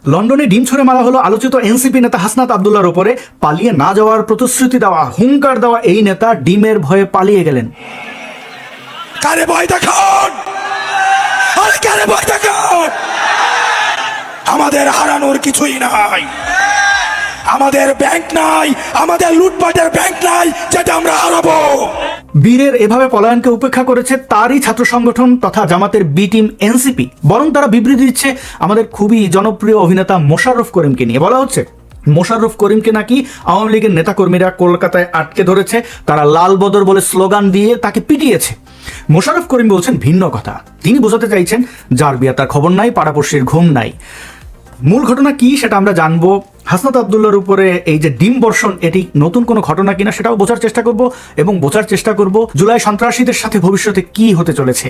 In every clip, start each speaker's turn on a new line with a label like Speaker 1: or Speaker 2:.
Speaker 1: লন্ডনে ডিম ছুঁড়ে মারা হলো আলোচিত এনসিপি নেতা হাসনাত আব্দুল্লাহর উপরে। পালিয়ে না যাওয়ার প্রতিশ্রুতি দেওয়া, হুঙ্কার দেওয়া এই নেতা ডিমের ভয়ে পালিয়ে গেলেন।
Speaker 2: কারে ভয় দেখান, আরে কারে ভয় দেখান? আমাদের হারানোর কিছুই নাই, আমাদের ব্যাংক নাই, আমাদের লুটপাটের ব্যাংক নাই যেটা আমরা হারাবো।
Speaker 1: বীরের এভাবে পলায়নকে উপেক্ষা করেছে তারই ছাত্র সংগঠন তথা জামাতের বি টিম এনসিপি। বরং তারা বিবৃতি দিচ্ছে আমাদের খুবই জনপ্রিয় অভিনেতা মোশাররফ করিমকে নিয়ে। বলা হচ্ছে মোশাররফ করিমকে নাকি আওয়ামী লীগের নেতাকর্মীরা কলকাতায় আটকে ধরেছে, তারা লাল বদর বলে স্লোগান দিয়ে তাকে পিটিয়েছে। মোশাররফ করিম বলছেন ভিন্ন কথা। তিনি বোঝাতে চাইছেন যার বিয়ে তার খবর নাই, পাড়াপড়শির ঘুম নাই। মূল ঘটনা কি সেটা আমরা জানবো। হাসনাত আব্দুল্লাহর উপরে এই যে ডিম বর্ষণ, এটি নতুন কোনো ঘটনা কিনা সেটাও বোঝার চেষ্টা করব, এবং বোঝার চেষ্টা করব জুলাই সন্ত্রাসীদের সাথে ভবিষ্যতে কি হতে চলেছে।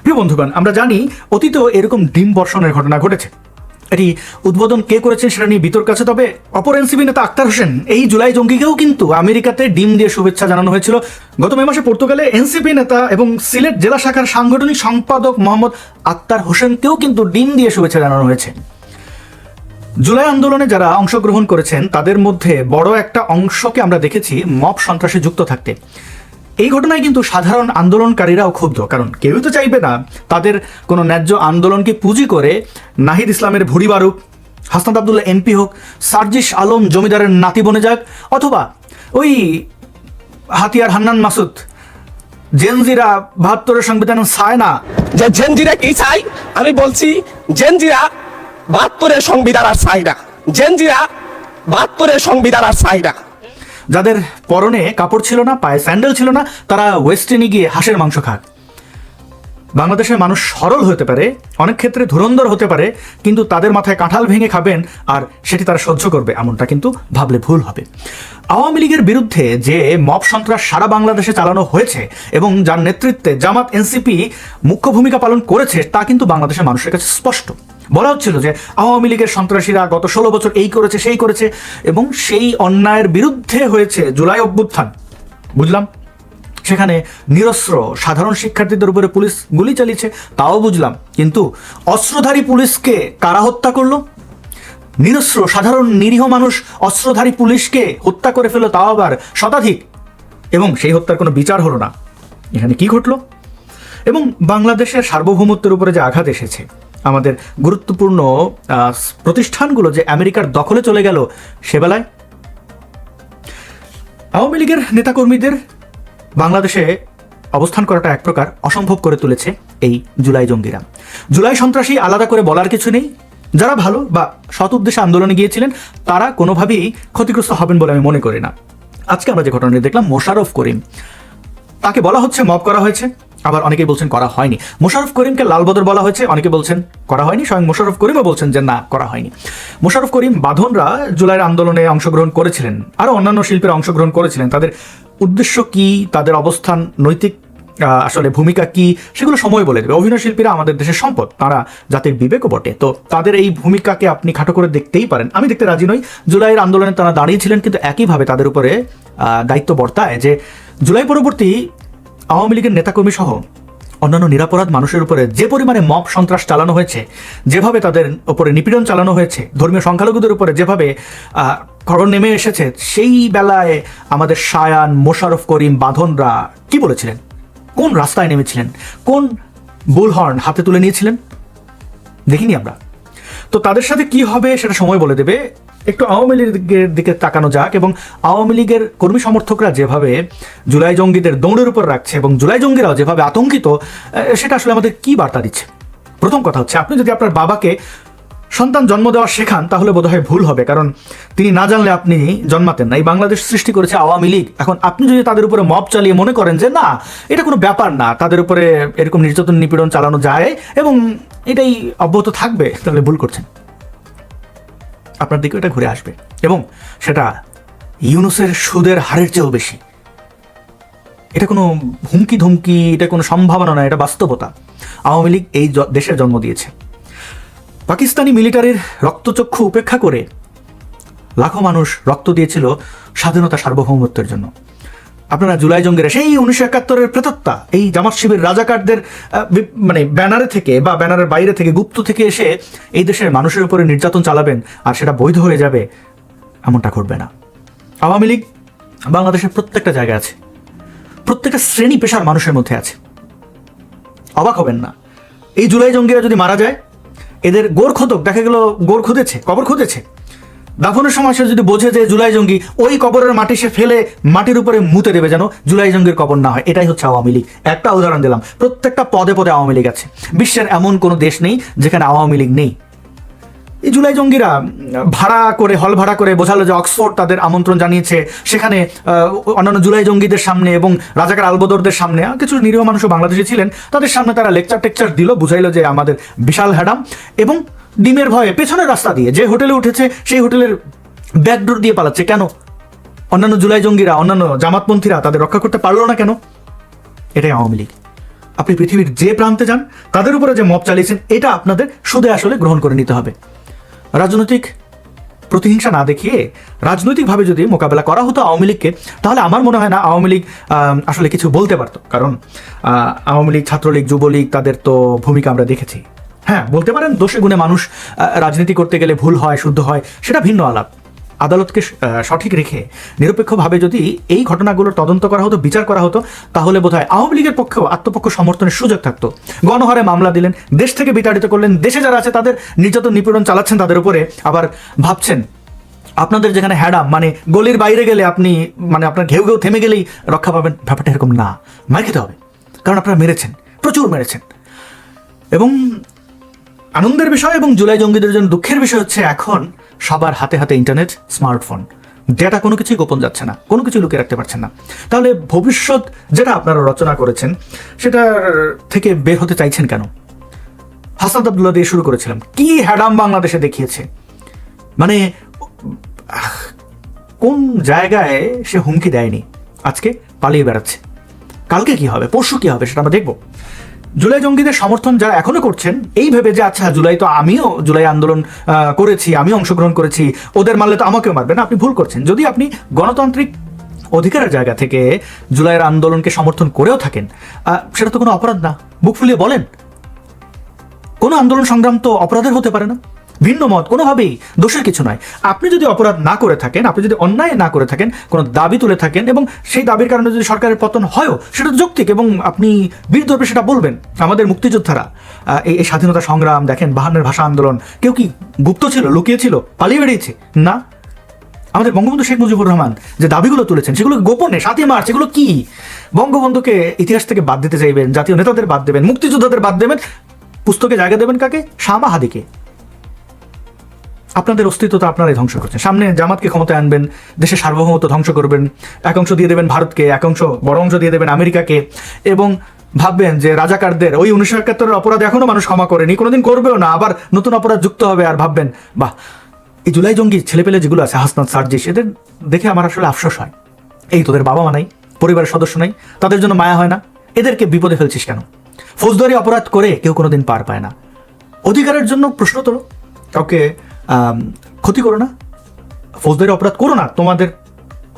Speaker 1: প্রিয় বন্ধুগণ, আমরা জানি অতীতেও এরকম ডিম বর্ষণের ঘটনা ঘটেছে। এটি উদ্বোধন কে করেছেন সেটা নিয়ে বিতর্ক আছে। তবে অপর এনসিপি নেতা আক্তার হোসেন এই জুলাই জঙ্গিকেও কিন্তু আমেরিকাতে ডিম দিয়ে শুভেচ্ছা জানানো হয়েছিল। গত মে মাসে পর্তুগালে এনসিপি নেতা এবং সিলেট জেলা শাখার সাংগঠনিক সম্পাদক মোহাম্মদ আক্তার হোসেনকেও কিন্তু ডিম দিয়ে শুভেচ্ছা জানানো হয়েছে। জুলাই আন্দোলনে যারা অংশগ্রহণ করেছেন তাদের মধ্যে বড় একটা অংশকে আমরা দেখেছি মব সন্ত্রাসে যুক্ত থাকতে। এই ঘটনায় কিন্তু সাধারণ আন্দোলনকারীরাও ক্ষুব্ধ, কারণ কেউই তো চাইবে না তাদের কোনো ন্যায্য আন্দোলনকে পুঁজি করে নাহিদ ইসলামের ভুড়ি বারুক, হাসনাত আব্দুল্লাহ এমপি হোক, সার্জিস আলম জমিদারের নাতি বনে যাক, অথবা ওই হাতিয়ার হান্নান মাসুদ জেনজিরা ৭২-এর সংবিধান চায় না।
Speaker 3: যে জেনজিরা কি চাই? আমি বলছি জেনজিরা ৭২-এর সংবিধান আর চাই না। জেনজিরা ৭২-এর সংবিধান আর চাই না।
Speaker 1: যাদের পরনে কাপড় ছিল না, পায়ে স্যান্ডেল ছিল না, তারা ওয়েস্টার্নে গিয়ে হাঁসের মাংস খাক। বাংলাদেশের মানুষ সরল হতে পারে, অনেক ক্ষেত্রে ধুরন্ধর হতে পারে, কিন্তু তাদের মাথায় কাঁঠাল ভেঙে খাবেন আর সেটি তারা সহ্য করবে, এমনটা কিন্তু ভাবলে ভুল হবে। আওয়ামী লীগের বিরুদ্ধে যে মব সন্ত্রাস সারা বাংলাদেশে চালানো হয়েছে এবং যার নেতৃত্বে জামাত এনসিপি মুখ্য ভূমিকা পালন করেছে তা কিন্তু বাংলাদেশের মানুষের কাছে স্পষ্ট। বলা হচ্ছিল যে আওয়ামী লীগের সন্ত্রাসীরা গত 16 বছর এই করেছে সেই করেছে, এবং সেই অন্যায়ের বিরুদ্ধে হয়েছে জুলাই অভ্যুত্থান। বুঝলাম, সেখানে নিরস্ত্র সাধারণ শিক্ষার্থীদের উপরে পুলিশ গুলি চালিয়েছে, তাও বুঝলাম, কিন্তু অস্ত্রধারী পুলিশকে কারা হত্যা করলো? নিরস্ত্র সাধারণ নিরীহ মানুষ অস্ত্রধারী পুলিশকে হত্যা করে ফেললো, তাও আবার শতাধিক, এবং সেই হত্যার কোনো বিচার হলো না। এখানে কি ঘটলো? এবং বাংলাদেশের সার্বভৌমত্বের উপরে যে আঘাত এসেছে, আমাদের গুরুত্বপূর্ণ প্রতিষ্ঠানগুলো যে আমেরিকার দখলে চলে গেল, সেবেলায় আওয়ামী লীগের নেতাকর্মীদের বাংলাদেশে অবস্থান করাটা এক প্রকার অসম্ভব করে তুলেছে এই জুলাই জঙ্গিরা। জুলাই সন্ত্রাসী আলাদা করে বলার কিছু নেই। যারা ভালো বা সৎ উদ্দেশ্যে আন্দোলনে গিয়েছিলেন তারা কোনোভাবেই ক্ষতিগ্রস্ত হবেন বলে আমি মনে করি না। আজকে আমরা যে ঘটনাটি দেখলাম, মোশাররফ করিম, তাকে বলা হচ্ছে মব করা হয়েছে, আবার অনেকেই বলছেন করা হয়নি। মোশাররফ করিমকে লালবদর বলা হয়েছে, অনেকে বলছেন করা হয়নি, স্বয়ং মোশাররফ করিমও বলছেন যে না, করা হয়নি। মোশাররফ করিম বাঁধনরা জুলাইয়ের আন্দোলনে অংশগ্রহণ করেছিলেন, আরও অন্যান্য শিল্পীরা অংশগ্রহণ করেছিলেন। তাদের উদ্দেশ্য কি, তাদের অবস্থান, নৈতিক আসলে ভূমিকা কি, সেগুলো সময় বলে দেবে। অভিনয় শিল্পীরা আমাদের দেশের সম্পদ, তারা জাতির বিবেকও বটে, তো তাদের এই ভূমিকাকে আপনি খাটো করে দেখতেই পারেন। আমি দেখতে রাজি নই। জুলাইয়ের আন্দোলনে তারা দাঁড়িয়েছিলেন, কিন্তু একইভাবে তাদের উপরে দায়িত্ব বর্তায় যে জুলাই পরবর্তী আওয়ামী লীগের নেতাকর্মী সহ অন্যান্য নিরাপরাধ মানুষের উপরে যে পরিমাণে মব সন্ত্রাস চালানো হয়েছে, যেভাবে তাদের উপরে নিপীড়ন চালানো হয়েছে, ধর্মীয় সংখ্যালঘুদের উপরে যেভাবে খবর নেমে এসেছে, সেই বেলায় আমাদের শায়ান, মোশাররফ করিম, বাঁধনরা কি বলেছিলেন, কোন রাস্তায় নেমেছিলেন, কোন বুলহর্ন হাতে তুলে নিয়েছিলেন, দেখিনি আমরা। তো তাদের সাথে কি হবে সেটা সময় বলে দেবে। একটু আওয়ামী লীগের দিকে তাকানো যাক, এবং আওয়ামী লীগের কর্মী সমর্থকরা যেভাবে জুলাই জঙ্গিদের দৌড়ের উপর রাখছে এবং জুলাই জঙ্গিরাও যেভাবে আতঙ্কিত, সেটা আসলে আমাদের কি বার্তা দিচ্ছে? প্রথম কথা হচ্ছে, আপনি যদি আপনার বাবাকে সন্তান জন্ম দেওয়া শেখান তাহলে বোধহয় ভুল হবে, কারণ তিনি না জানলে আপনি জন্মাতেন না। এই বাংলাদেশ সৃষ্টি করেছে আওয়ামী লীগ। এখন আপনি যদি তাদের উপরে মব চালিয়ে মনে করেন যে না, এটা কোনো ব্যাপার না, তাদের উপরে এরকম নির্যাতন নিপীড়ন চালানো যায় এবং এটাই অব্যাহত থাকবে, তাহলে ভুল করছেন। আপনার দিকে এটা ঘুরে আসবে, এবং সেটা ইউনূসের সুদের হারের চেয়েও বেশি। এটা কোনো হুমকি ধুমকি, এটা কোনো সম্ভাবনা নয়, এটা বাস্তবতা। আওয়ামী লীগ এই দেশের জন্ম দিয়েছে। পাকিস্তানি মিলিটারির রক্তচক্ষু উপেক্ষা করে লাখো মানুষ রক্ত দিয়েছিল স্বাধীনতা সার্বভৌমত্বের জন্য। আপনারা জুলাই জঙ্গিরা সেই 1971-এর প্রেতাত্মা এই জামাত শিবির রাজাকারদের মানে ব্যানারে থেকে বা ব্যানারের বাইরে থেকে গুপ্ত থেকে এসে এই দেশের মানুষের উপরে নির্যাতন চালাবেন আর সেটা বৈধ হয়ে যাবে, এমনটা ঘটবে না। আওয়ামী লীগ বাংলাদেশের প্রত্যেকটা জায়গায় আছে, প্রত্যেকটা শ্রেণী পেশার মানুষের মধ্যে আছে। অবাক হবেন না, এই জুলাই জঙ্গিরা যদি মারা যায়, এদের গোর খোদক দেখা গেল গোর খুঁজেছে, কবর খুঁজেছে, দাফনের সময় সে যদি বোঝে যে জুলাই জঙ্গি, ওই কবরের মাটি সে ফেলে মাটির উপরে মুতে দেবে যেন জুলাই জঙ্গির কবর না হয়। এটাই হচ্ছে আওয়ামী লীগ। একটা উদাহরণ দিলাম, প্রত্যেকটা পদে পদে আওয়ামী লীগ আছে। বিশ্বের এমন কোনো দেশ নেই যেখানে আওয়ামী লীগ নেই। এই জুলাই জঙ্গিরা হল ভাড়া করে বোঝালো যে অক্সফোর্ড তাদের আমন্ত্রণ জানিয়েছে, সেখানে অন্যান্য জুলাই জঙ্গিদের সামনে এবং রাজাকার আলবদরদের সামনে, কিছু নিরীহ মানুষও বাংলাদেশে ছিলেন, তাদের সামনে তারা লেকচার দিল, বুঝাইলো যে আমাদের বিশাল হ্যাডাম, এবং ডিমের ভয়ে পেছনের রাস্তা দিয়ে যে হোটেলে উঠেছে সেই হোটেলের ব্যাকডোর দিয়ে পালাচ্ছে। কেন? অন্যান্য জুলাই জঙ্গিরা, অন্যান্য জামাতপন্থীরা তাদের রক্ষা করতে পারলো না কেন? এটাই আওয়ামী লীগ। আপনি পৃথিবীর যে প্রান্তে যান, তাদের উপরে যে মব চালিয়েছেন, এটা আপনাদের সুদে আসলে গ্রহণ করে নিতে হবে। রাজনৈতিক প্রতিহিংসা না দেখিয়ে রাজনৈতিকভাবে যদি মোকাবেলা করা হতো আওয়ামী লীগকে, তাহলে আমার মনে হয় না আওয়ামী লীগ আসলে কিছু বলতে পারতো। কারণ আওয়ামী লীগ, ছাত্রলীগ, যুবলীগ, তাদের তো ভূমিকা আমরা দেখেছি। হ্যাঁ, বলতে পারেন দোষে গুণে মানুষ রাজনীতি করতে গেলে ভুল হয়, শুদ্ধ হয়, সেটা ভিন্ন আলাপ। আদালতকে সঠিক রেখে নিরপেক্ষভাবে যদি এই ঘটনাগুলোর তদন্ত করা হতো, বিচার করা হতো, তাহলে বোধহয় আওয়ামী লীগের পক্ষেও আত্মপক্ষ সমর্থনের সুযোগ থাকতো। গণহারে মামলা দিলেন, দেশ থেকে বিতাড়িত করলেন, দেশে যারা আছে তাদের নির্যাতন নিপীড়ন চালাচ্ছেন তাদের উপরে, আবার ভাবছেন আপনাদের যেখানে হ্যাডাম, মানে গলির বাইরে গেলে আপনি, মানে আপনার ঘেউ থেমে গেলেই রক্ষা পাবেন। ব্যাপারটা এরকম না, মার খেতে হবে, কারণ আপনারা মেরেছেন, প্রচুর মেরেছেন। এবং আনন্দের বিষয় এবং জুলাই জঙ্গিদের জন্য দুঃখের বিষয় হচ্ছে এখন সবার হাতে হাতে ইন্টারনেট, স্মার্টফোন, ডেটা, কোনো কিছুই গোপন যাচ্ছে না, কোনো কিছু লুকিয়ে রাখতে পারছেন না। তাহলে ভবিষ্যৎ যেটা আপনারা রচনা করেছেন সেটার থেকে বের হতে চাইছেন কেন? হাসনাত আব্দুল্লাহ দিয়ে শুরু করেছিলাম, কি হ্যাডাম বাংলাদেশে দেখিয়েছে, মানে কোন জায়গায় সে হুমকি দেয়নি, আজকে পালিয়ে বেড়াচ্ছে। কালকে কি হবে, পরশু কি হবে, সেটা আমরা দেখবো। জুলাই জঙ্গিদের সমর্থন যারা এখনো করছেন এই ভেবে যে আচ্ছা জুলাই তো আমিও জুলাই আন্দোলন করেছি, আমিও অংশগ্রহণ করেছি, ওদের মারলে তো আমাকেও মারবে না, আপনি ভুল করছেন। যদি আপনি গণতান্ত্রিক অধিকারের জায়গা থেকে জুলাইয়ের আন্দোলনকে সমর্থন করেও থাকেন, সেটা তো কোনো অপরাধ না, বুক ফুলিয়ে বলেন। কোনো আন্দোলন সংগ্রাম তো অপরাধের হতে পারে না, ভিন্ন মত কোনোভাবেই দোষের কিছু নয়। আপনি যদি অপরাধ না করে থাকেন, আপনি যদি অন্যায় না করে থাকেন, কোনো দাবি তুলে থাকেন এবং সেই দাবির কারণে যদি সরকারের পতন হয়ও, সেটা তো যৌক্তিক এবং আপনি বীরদর্পে সেটা বলবেন। আমাদের মুক্তিযোদ্ধারা এই স্বাধীনতা সংগ্রাম দেখেন, 52-এর ভাষা আন্দোলন, কেউ কি গুপ্ত ছিল, লুকিয়ে ছিল, পালিয়ে বেরিয়েছে? না। আমাদের বঙ্গবন্ধু শেখ মুজিবুর রহমান যে দাবিগুলো তুলেছেন সেগুলো গোপনে, 7ই মার্চ, এগুলো কি বঙ্গবন্ধুকে ইতিহাস থেকে বাদ দিতে চাইবেন, জাতীয় নেতাদের বাদ দেবেন, মুক্তিযোদ্ধাদের বাদ দেবেন, পুস্তকে জায়গা দেবেন কাকে? শাহ বাহাদুরকে। আপনাদের অস্তিত্ব তো আপনারাই ধ্বংস করছেন। সামনে জামাতকে ক্ষমতায় আনবেন, দেশের সার্বভৌমত্ব ধ্বংস করবেন, এক অংশ দিয়ে দেবেন ভারতকে, এক অংশ, বড় অংশ দিয়ে দেবেন আমেরিকাকে, এবং ভাববেন যে রাজাকারদের ওই 1971-এর অপরাধ এখনো মানুষ ক্ষমা করেনি, কোনোদিন করবেও না, আবার নতুন অপরাধ যুক্ত হবে। আর ভাববেন বাহ, এই জুলাই জঙ্গি ছেলেপেলে যেগুলো আছে, হাসনাত, সার্জিস, এদের দেখে আমার আসলে আফসোস হয়। এই তোদের বাবা মা নাই, পরিবারের সদস্য নাই, তাদের জন্য মায়া হয় না? এদেরকে বিপদে ফেলছিস কেন? ফৌজদারি অপরাধ করে কেউ কোনোদিন পার পায় না। অধিকারের জন্য প্রশ্ন তোলো, কাউকে ক্ষতি করো না, ফৌজদারি অপরাধ করো না, তোমাদের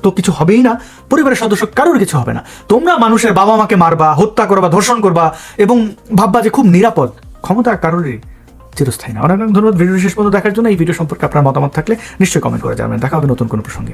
Speaker 1: তো কিছু হবেই না, পরিবারের সদস্য কারোর কিছু হবে না। তোমরা মানুষের বাবা মাকে মারবা, হত্যা করবা, ধর্ষণ করবা এবং ভাববা যে খুব নিরাপদ। ক্ষমতা কারোরই চিরস্থায়ী না। অনেক ধন্যবাদ ভিডিও শেষ পর্যন্ত দেখার জন্য। এই ভিডিও সম্পর্কে আপনার মতামত থাকলে নিশ্চয়ই কমেন্ট করে জানাবেন। দেখা হবে নতুন কোনো প্রসঙ্গে।